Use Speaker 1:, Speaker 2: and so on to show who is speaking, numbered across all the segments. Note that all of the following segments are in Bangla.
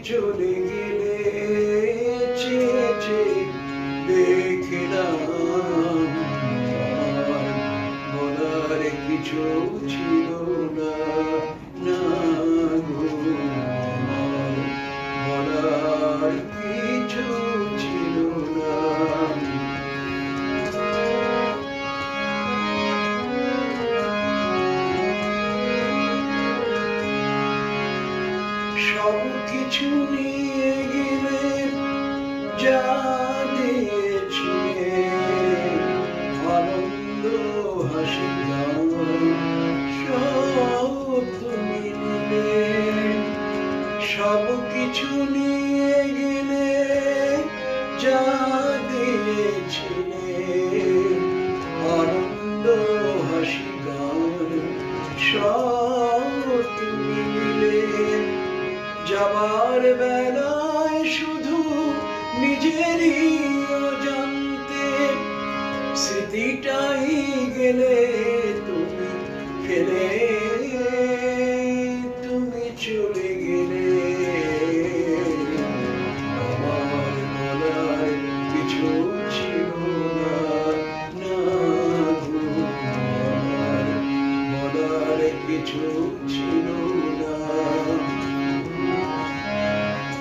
Speaker 1: চলে গেলে চেয়ে চেয়ে দেখলাম আর বলার কিছু ছিল না, না গো আমার বলার কিছু ছিল না। সব কিছু নিয়ে গেলে যা দিয়েছিলে আনন্দ হাসি গান সব তুমি নিলে। সব কিছু নিয়ে গেলে যা দিয়েছিলে আনন্দ হাসি গান সব তুমি নিলে। যাবার বেলায় শুধু নিজেরই অজান্তে স্মৃতিটাই গেলে তুমি ফেলে, তুমি চলে গেলে আমার বলার কিছু ছিল না, না গো আমার বলার কিছু ছিল না।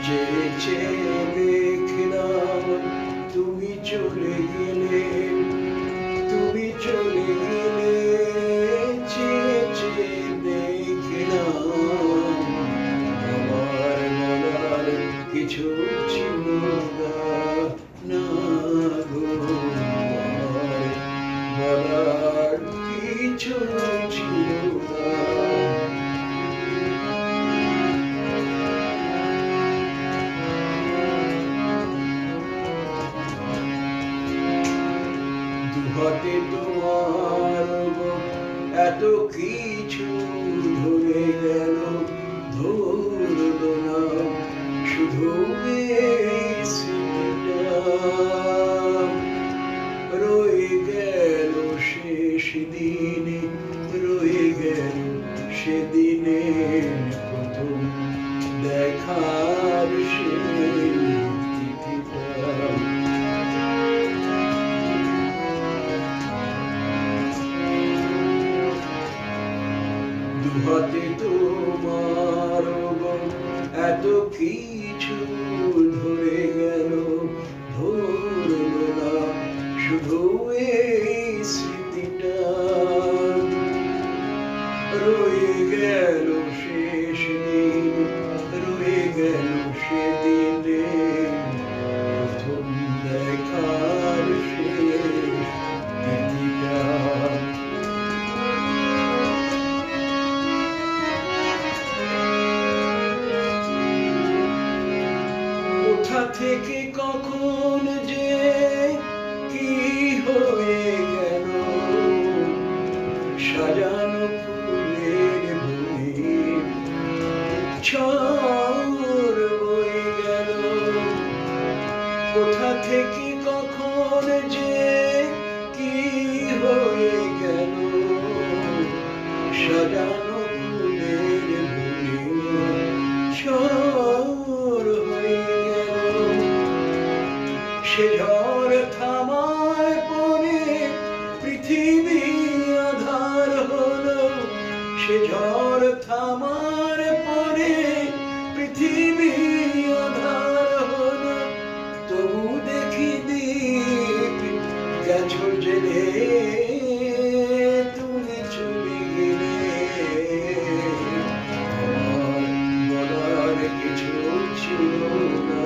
Speaker 1: চেয়ে চেয়ে দেখলাম তুমি চলে গেলে, তুমি চলে গেলে চেয়ে চেয়ে দেখলাম আমার বলার কিছু ছিল না, না গো আমার বলার কিছু ছিল না। দুহাতে তোমার এত কিছু ধরে গেল, ধরলো না শুধু এই স্মৃতিটা রয়ে গেল শেষ দিনে, রয়ে গেল সেদিনে প্রথম দেখার সেই তিথিটা। দুহাতে তোমার এত কিছু ধরে গেল, ধরলো না শুধু এই স্মৃতিটা রয়ে গেল শেষ দিন, রয়ে গেল সেদিনে প্রথম দেখার শেষ তিথিটা। কোথা থেকে কখন যে কি হয়ে গেল সাজানো ফুলের বনে ঝড় বয়ে গেল। কোথা থেকে কখন যে কি হয়ে গেল সাজানো ফুলের বনে ঝড় হয়ে গেল। সে ঝড় থামার পরে পৃথিবী আধার হলো, সে ঝড় থামার পরে পৃথিবী আধার হলো। তবু দেখি দীপ গেছো জেলে, তুমি চলে গেলে আমার বলার কিছু ছিল না।